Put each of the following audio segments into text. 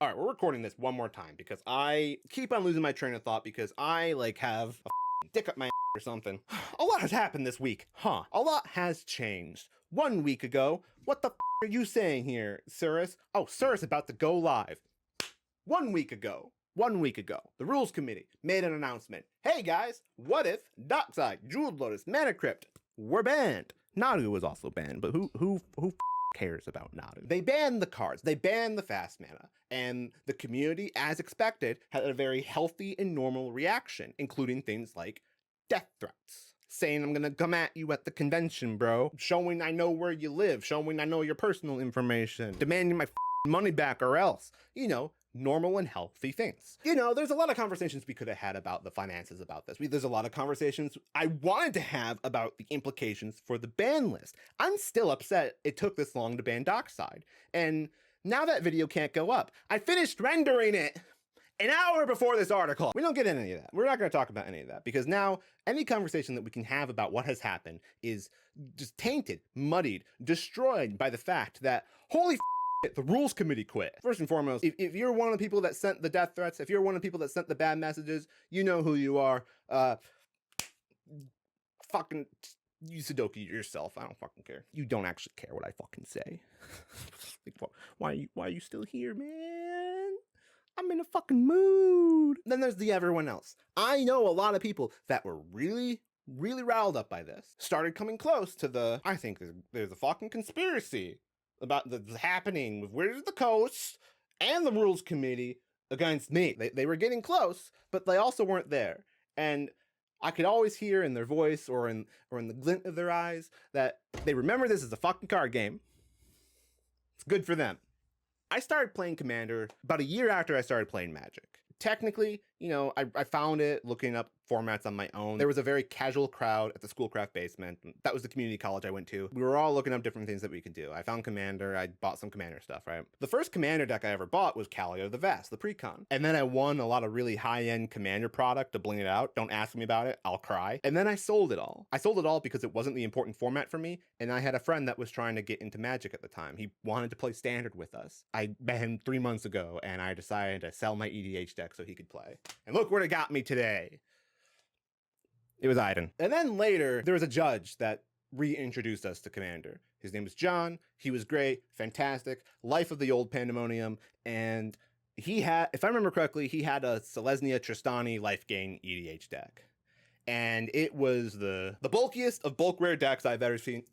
All right, we're recording this one more time because I keep on losing my train of thought because I have a dick up my or something. A lot has happened this week, huh? A lot has changed. 1 week ago, what the are you saying here, Cirrus? Oh, Cirrus about to go live. 1 week ago, the Rules Committee made an announcement. Hey guys, what if Dockside, Jeweled Lotus, Mana Crypt were banned? Nadu was also banned, but who cares about Nadu? They banned the cards, they banned the fast mana, and the community, as expected, had a very healthy and normal reaction, including things like death threats. Saying I'm gonna come at you at the convention, bro. Showing I know where you live, showing I know your personal information, demanding my money back or else. You know, normal and healthy things. You know, there's a lot of conversations we could have had about the finances about this. There's a lot of conversations I wanted to have about the implications for the ban list. I'm still upset it took this long to ban Dockside. And now that video can't go up. I finished rendering it an hour before this article. We don't get into any of that. We're not going to talk about any of that because now any conversation that we can have about what has happened is just tainted, muddied, destroyed by the fact that, holy the Rules Committee quit. First and foremost, if you're one of the people that sent the death threats, if you're one of the people that sent the bad messages, you know who you are. Fucking you Sudoku yourself. I don't fucking care. You don't actually care what I fucking say. Like, why are you still here, man? I'm in a fucking mood. Then there's the everyone else. I know a lot of people that were really riled up by this. Started coming close to the, I think there's a fucking conspiracy about the happening with Wizards of the Coast and the Rules Committee against me. They were getting close, but they also weren't there. And I could always hear in their voice or in the glint of their eyes that they remember this as a fucking card game. It's good for them. I started playing Commander about a year after I started playing Magic. Technically, you know, I found it looking up formats on my own. There was a very casual crowd at the Schoolcraft basement. That was the community college I went to. We were all looking up different things that we could do. I found Commander. I bought some Commander stuff, right? The first Commander deck I ever bought was Kallio the Vast, the Precon. And then I won a lot of really high-end Commander product to bling it out. Don't ask me about it. I'll cry. And then I sold it all. I sold it all because it wasn't the important format for me. And I had a friend that was trying to get into Magic at the time. He wanted to play Standard with us. I met him 3 months ago and I decided to sell my EDH deck so he could play. And look where it got me today. It was Iden. And then later, there was a judge that reintroduced us to Commander. His name was John. He was great, fantastic, life of the old Pandemonium. And he had, if I remember correctly, he had a Selesnya Tristani life gain EDH deck. And it was the bulkiest of bulk rare decks I've ever seen.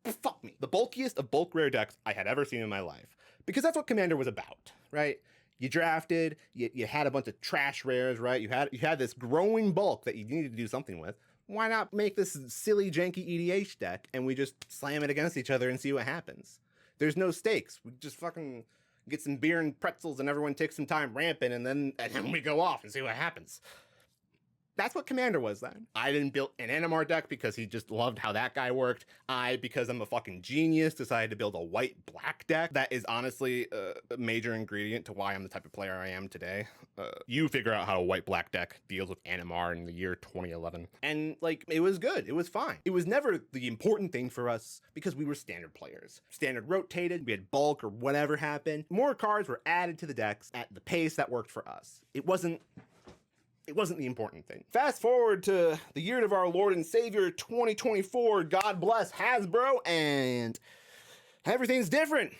The bulkiest of bulk rare decks I had ever seen in my life. Because that's what Commander was about, right? You drafted, you had a bunch of trash rares, right? You had this growing bulk that you needed to do something with. Why not make this silly, janky EDH deck and we just slam it against each other and see what happens? There's no stakes. We just fucking get some beer and pretzels and everyone takes some time ramping and then we go off and see what happens. That's what Commander was then. I didn't build an NMR deck because he just loved how that guy worked. Because I'm a fucking genius, decided to build a white-black deck. That is honestly a major ingredient to why I'm the type of player I am today. You figure out how a white-black deck deals with NMR in the year 2011. And, like, it was good. It was fine. It was never the important thing for us because we were Standard players. Standard rotated, we had bulk or whatever happened. More cards were added to the decks at the pace that worked for us. It wasn't the important thing. Fast forward to the year of our Lord and Savior 2024, God bless Hasbro, and everything's different.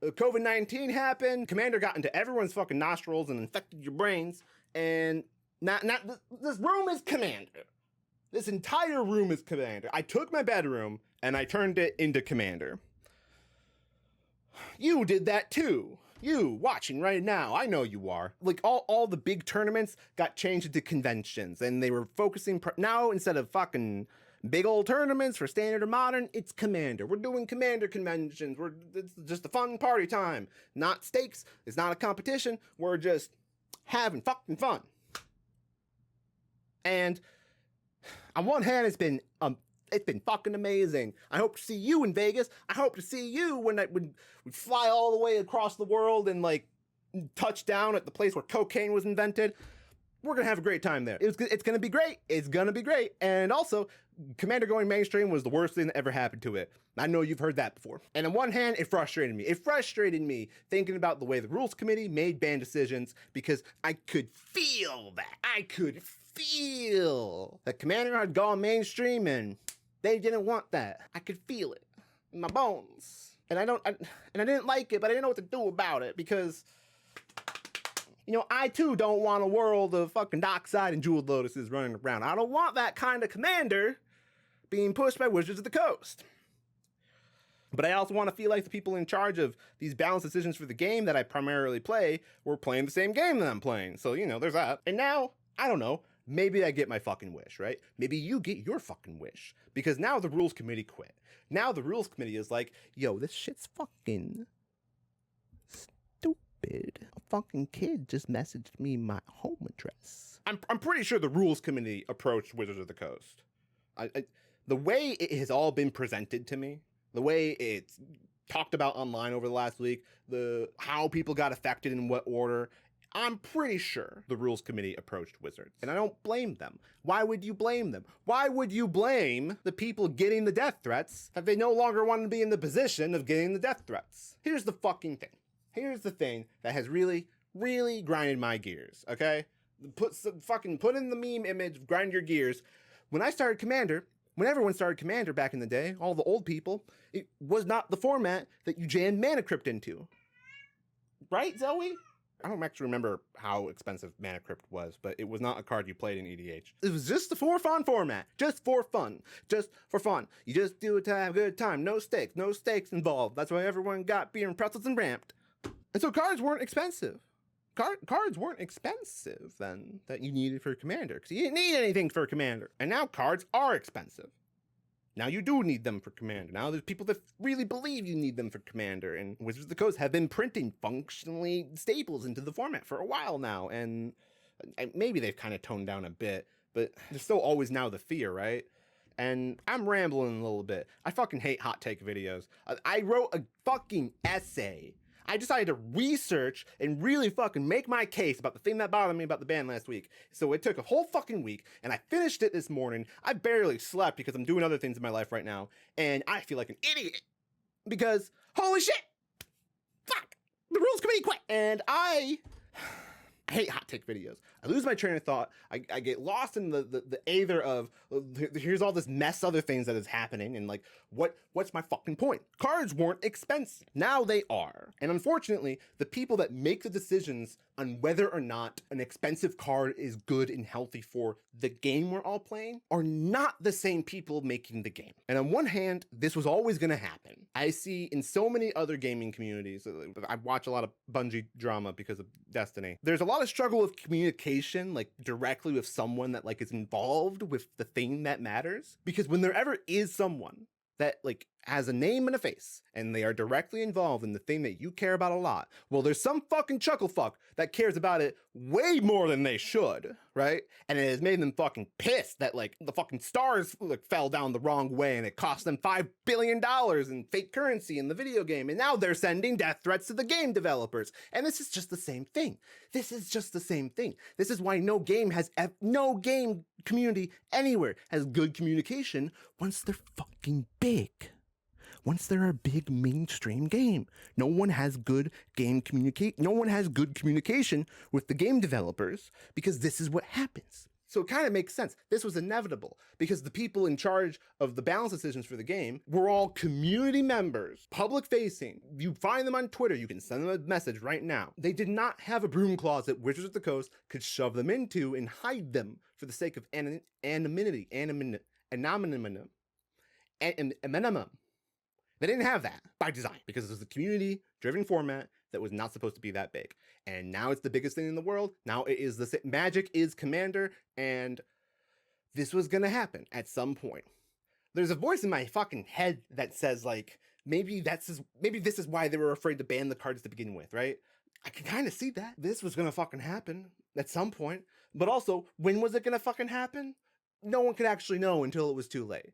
COVID-19 happened, Commander got into everyone's fucking nostrils and infected your brains, and this room is Commander. This entire room is Commander. I took my bedroom and I turned it into Commander. You did that too. You watching right now, I know you are. Like all the big tournaments got changed into conventions and they were focusing now instead of fucking big old tournaments for Standard or Modern, it's Commander. We're doing Commander conventions. It's just a fun party time. Not stakes. It's not a competition. We're just having fucking fun. And on one hand, it's been fucking amazing. I hope to see you in Vegas. I hope to see you when we fly all the way across the world and like touch down at the place where cocaine was invented. We're gonna have a great time there. It's gonna be great. It's gonna be great. And also, Commander going mainstream was the worst thing that ever happened to it. I know you've heard that before. And on one hand, it frustrated me. It frustrated me thinking about the way the rules committee made ban decisions, because I could feel that. I could feel that Commander had gone mainstream and they didn't want that. I could feel it in my bones. And I didn't like it, but I didn't know what to do about it, because you know, I too don't want a world of fucking Dockside and Jeweled Lotuses running around. I don't want that kind of commander being pushed by Wizards of the Coast. But I also want to feel like the people in charge of these balanced decisions for the game that I primarily play were playing the same game that I'm playing. So, you know, there's that. And now, I don't know, maybe I get my fucking wish, right? Maybe you get your fucking wish. Because now the rules committee quit. Now the rules committee is like, yo, this shit's fucking stupid. A fucking kid just messaged me my home address. I'm pretty sure the rules committee approached Wizards of the Coast. The way it has all been presented to me, the way it's talked about online over the last week, how people got affected in what order, I'm pretty sure the rules committee approached Wizards. And I don't blame them. Why would you blame them? Why would you blame the people getting the death threats if they no longer want to be in the position of getting the death threats? Here's the fucking thing. Here's the thing that has really, really grinded my gears, okay? Put in the meme image, grind your gears. When I started Commander, when everyone started Commander back in the day, all the old people, it was not the format that you jammed Mana Crypt into. Right, Zoe? I don't actually remember how expensive Mana Crypt was, but it was not a card you played in EDH. It was just the for fun format. Just for fun. Just for fun. You just do it to have a good time. No stakes involved. That's why everyone got beer and pretzels and ramped. And so cards weren't expensive. Cards weren't expensive then that you needed for Commander, because you didn't need anything for Commander. And now cards are expensive. Now you do need them for Commander. Now there's people that really believe you need them for Commander, and Wizards of the Coast have been printing functionally staples into the format for a while now, and maybe they've kind of toned down a bit, but there's still always now the fear, right? And I'm rambling a little bit. I fucking hate hot take videos. I wrote a fucking essay. I decided to research and really fucking make my case about the thing that bothered me about the ban last week. So it took a whole fucking week, and I finished it this morning. I barely slept because I'm doing other things in my life right now, and I feel like an idiot because, holy shit, fuck, the rules committee quit. And I hate hot take videos. I lose my train of thought. I get lost in the aether of, here's all this mess other things that is happening, and like, what's my fucking point? Cards weren't expensive. Now they are. And unfortunately, the people that make the decisions on whether or not an expensive card is good and healthy for the game we're all playing are not the same people making the game. And on one hand, this was always going to happen. I see in so many other gaming communities, I watch a lot of Bungie drama because of Destiny. There's a lot of struggle with communication, like directly with someone that like is involved with the thing that matters. Because when there ever is someone that like has a name and a face, and they are directly involved in the thing that you care about a lot, well, there's some fucking chuckle fuck that cares about it way more than they should, right? And it has made them fucking pissed that like the fucking stars like fell down the wrong way, and it cost them $5 billion in fake currency in the video game, and now they're sending death threats to the game developers. And this is just the same thing. This is just the same thing. This is why no game community anywhere has good communication once they're fucking big. Once they're a big mainstream game, no one has good communication with the game developers, because this is what happens. So it kind of makes sense. This was inevitable because the people in charge of the balance decisions for the game were all community members, public facing. You find them on Twitter, you can send them a message right now. They did not have a broom closet Wizards of the Coast could shove them into and hide them for the sake of anonymity. They didn't have that by design because it was a community-driven format that was not supposed to be that big. And now it's the biggest thing in the world. Now it is Magic is Commander, and this was gonna happen at some point. There's a voice in my fucking head that says like, maybe this is why they were afraid to ban the cards to begin with, right? I can kind of see that. This was gonna fucking happen at some point. But also, when was it gonna fucking happen? no one could actually know until it was too late.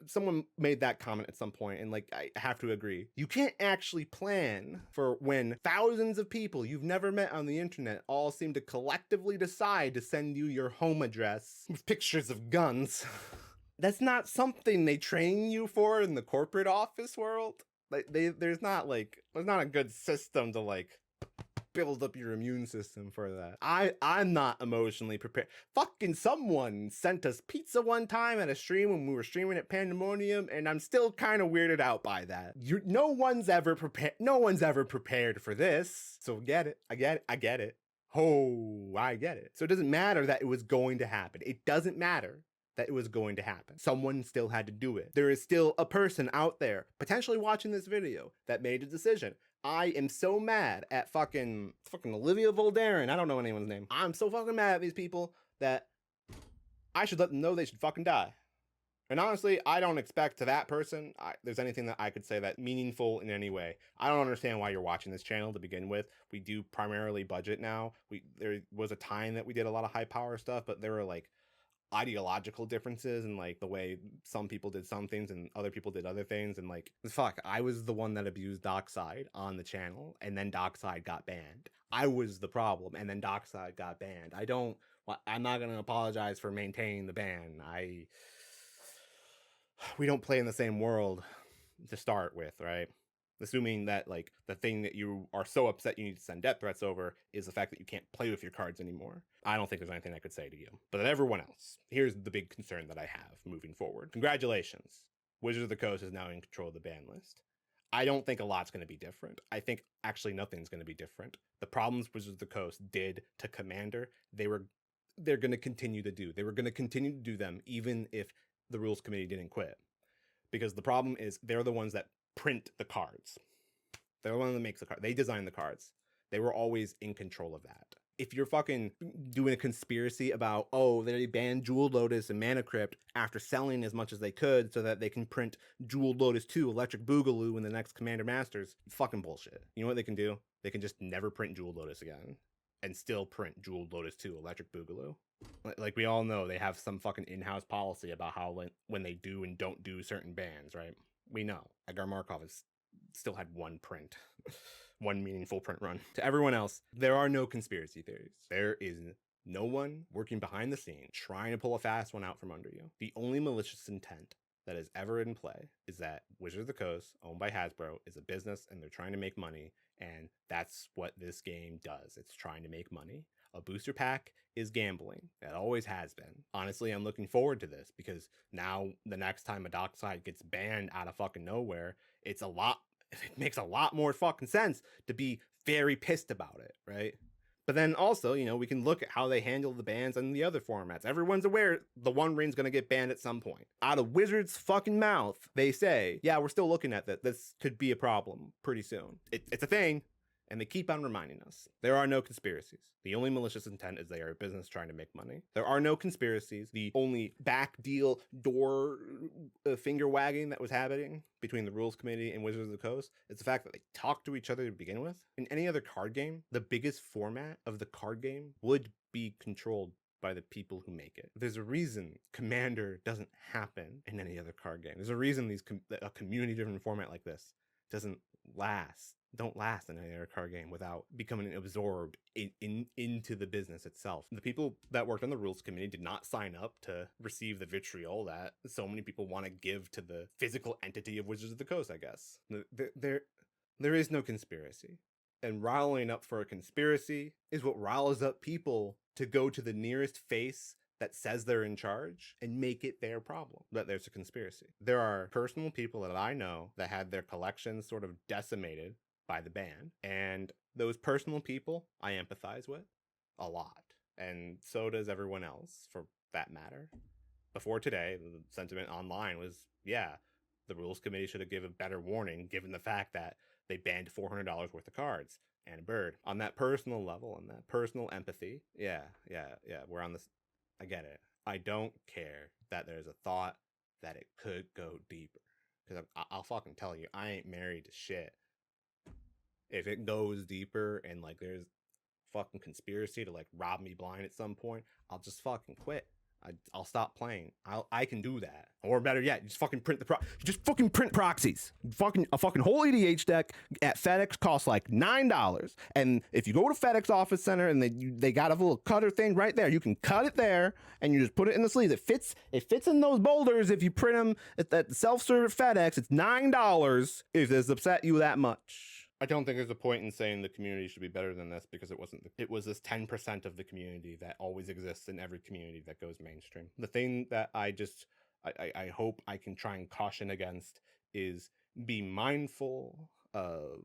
Someone made that comment at some point, and like I have to agree. You can't actually plan for when thousands of people you've never met on the internet all seem to collectively decide to send you your home address with pictures of guns. That's not something they train you for in the corporate office world. Like there's not a good system to like build up your immune system for that. I'm not emotionally prepared. Fucking someone sent us pizza one time at a stream when we were streaming at Pandemonium, and I'm still kind of weirded out by that. No one's ever prepared for this. So get it. I get it. Oh, I get it. So it doesn't matter that it was going to happen. It doesn't matter that it was going to happen. Someone still had to do it. There is still a person out there potentially watching this video that made a decision. I am so mad at fucking Olivia Voldaren. I don't know anyone's name. I'm so fucking mad at these people that I should let them know they should fucking die. And honestly, I don't expect to that person there's anything that I could say that meaningful in any way. I don't understand why you're watching this channel to begin with. We do primarily budget now. There was a time that we did a lot of high power stuff, but there were like ideological differences and like the way some people did some things and other people did other things, and like fuck, I was the one that abused Dockside on the channel, and then Dockside got banned. I was the problem, and then Dockside got banned. I'm not gonna apologize for maintaining the ban. We don't play in the same world to start with, right? Assuming that like the thing that you are so upset you need to send death threats over is the fact that you can't play with your cards anymore. I don't think there's anything I could say to you. But everyone else, here's the big concern that I have moving forward. Congratulations. Wizards of the Coast is now in control of the ban list. I don't think a lot's going to be different. I think actually nothing's going to be different. The problems Wizards of the Coast did to Commander, they're going to continue to do. They were going to continue to do them even if the rules committee didn't quit. Because the problem is they're the ones that print the cards. They're the one that makes the card. They design the cards. They were always in control of that. If you're fucking doing a conspiracy about, oh, they banned Jeweled Lotus and Mana Crypt after selling as much as they could so that they can print Jeweled Lotus 2 Electric Boogaloo in the next Commander Masters, fucking bullshit. You know what they can do? They can just never print Jeweled Lotus again and still print Jeweled Lotus 2 Electric Boogaloo. Like we all know, they have some fucking in-house policy about how when they do and don't do certain bans, right? We know. Edgar Markov has still had one print, one meaningful print run. To everyone else, there are no conspiracy theories. There is no one working behind the scenes trying to pull a fast one out from under you. The only malicious intent that is ever in play is that Wizards of the Coast, owned by Hasbro, is a business and they're trying to make money, and that's what this game does. It's trying to make money. A booster pack is gambling. It always has been. Honestly, I'm looking forward to this because now the next time a Dockside gets banned out of fucking nowhere, it makes a lot more fucking sense to be very pissed about it, right? But then also, we can look at how they handle the bans in the other formats. Everyone's aware the One Ring's gonna get banned at some point. Out of Wizards' fucking mouth, they say, yeah, we're still looking at that. This could be a problem pretty soon. It's a thing. And they keep on reminding us. There are no conspiracies. The only malicious intent is they are a business trying to make money. There are no conspiracies. The only back deal door finger wagging that was happening between the Rules Committee and Wizards of the Coast is the fact that they talk to each other to begin with. In any other card game, the biggest format of the card game would be controlled by the people who make it. There's a reason Commander doesn't happen in any other card game. There's a reason a community-driven format like this don't last in any other card game without becoming absorbed into the business itself. The people that worked on the Rules Committee did not sign up to receive the vitriol that so many people want to give to the physical entity of Wizards of the Coast, I guess. There is no conspiracy. And riling up for a conspiracy is what riles up people to go to the nearest face that says they're in charge and make it their problem that there's a conspiracy. There are personal people that I know that had their collections sort of decimated by the ban, and those personal people I empathize with a lot, and so does everyone else for that matter. Before today, the sentiment online was, yeah, the Rules Committee should have given a better warning given the fact that they banned $400 worth of cards and a bird. On that personal level, on that personal empathy, yeah, we're on this. I get it. I don't care that there's a thought that it could go deeper. Because I'll fucking tell you, I ain't married to shit. If it goes deeper and like there's fucking conspiracy to like rob me blind at some point, I'll just fucking quit. I'll stop playing. I can do that. Or better yet, just fucking print just fucking print proxies. A fucking whole EDH deck at FedEx costs like $9. And if you go to FedEx Office Center and they got a little cutter thing right there, you can cut it there and you just put it in the sleeves. It fits in those boulders if you print them at the self-serve FedEx. It's $9 if it's upset you that much. I don't think there's a point in saying the community should be better than this, because it was this 10% of the community that always exists in every community that goes mainstream. The thing that I hope I can try and caution against is be mindful of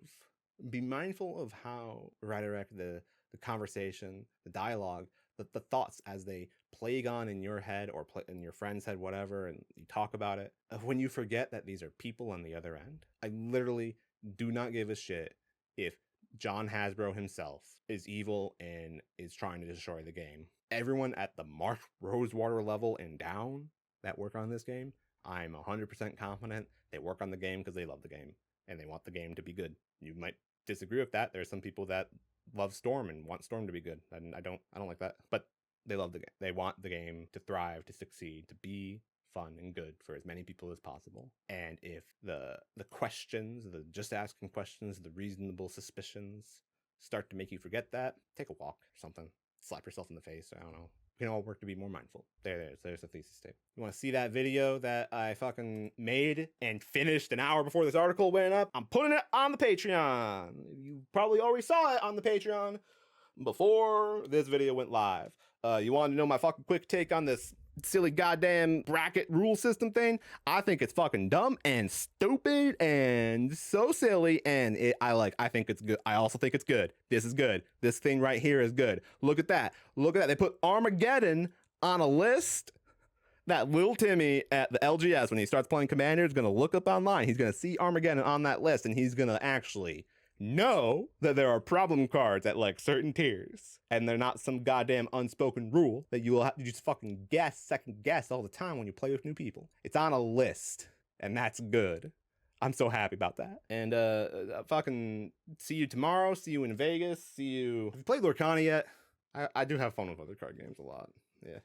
how rhetoric, the conversation, the dialogue, the thoughts as they plague on in your head or in your friend's head, whatever, and you talk about it, when you forget that these are people on the other end. I literally do not give a shit if John Hasbro himself is evil and is trying to destroy the game. Everyone at the Mark Rosewater level and down that work on this game, I'm 100% confident they work on the game because they love the game and they want the game to be good. You might disagree with that. There's some people that love Storm and want Storm to be good, and I don't like that. But they love the game. They want the game to thrive, to succeed, to be fun and good for as many people as possible. And if the questions, the just asking questions, the reasonable suspicions start to make you forget that, take a walk or something. Slap yourself in the face. I don't know. We can all work to be more mindful. There's a thesis statement. You want to see that video that I fucking made and finished an hour before this article went up? I'm putting it on the Patreon. You probably already saw it on the Patreon before this video went live. You want to know my fucking quick take on this silly goddamn bracket rule system thing? I think it's fucking dumb and stupid and so silly, and I think it's good. I also think it's good. This is good. This thing right here is good. Look at that. They put Armageddon on a list that little Timmy at the LGS, when he starts playing Commander, is going to look up online. He's going to see Armageddon on that list, and he's going to actually know that there are problem cards at like certain tiers, and they're not some goddamn unspoken rule that you will have to just fucking second guess all the time when you play with new people. It's on a list, and that's good. I'm so happy about that. And fucking see you tomorrow. See you in Vegas. See you. Have you played Lorcana yet? I do have fun with other card games a lot. Yeah.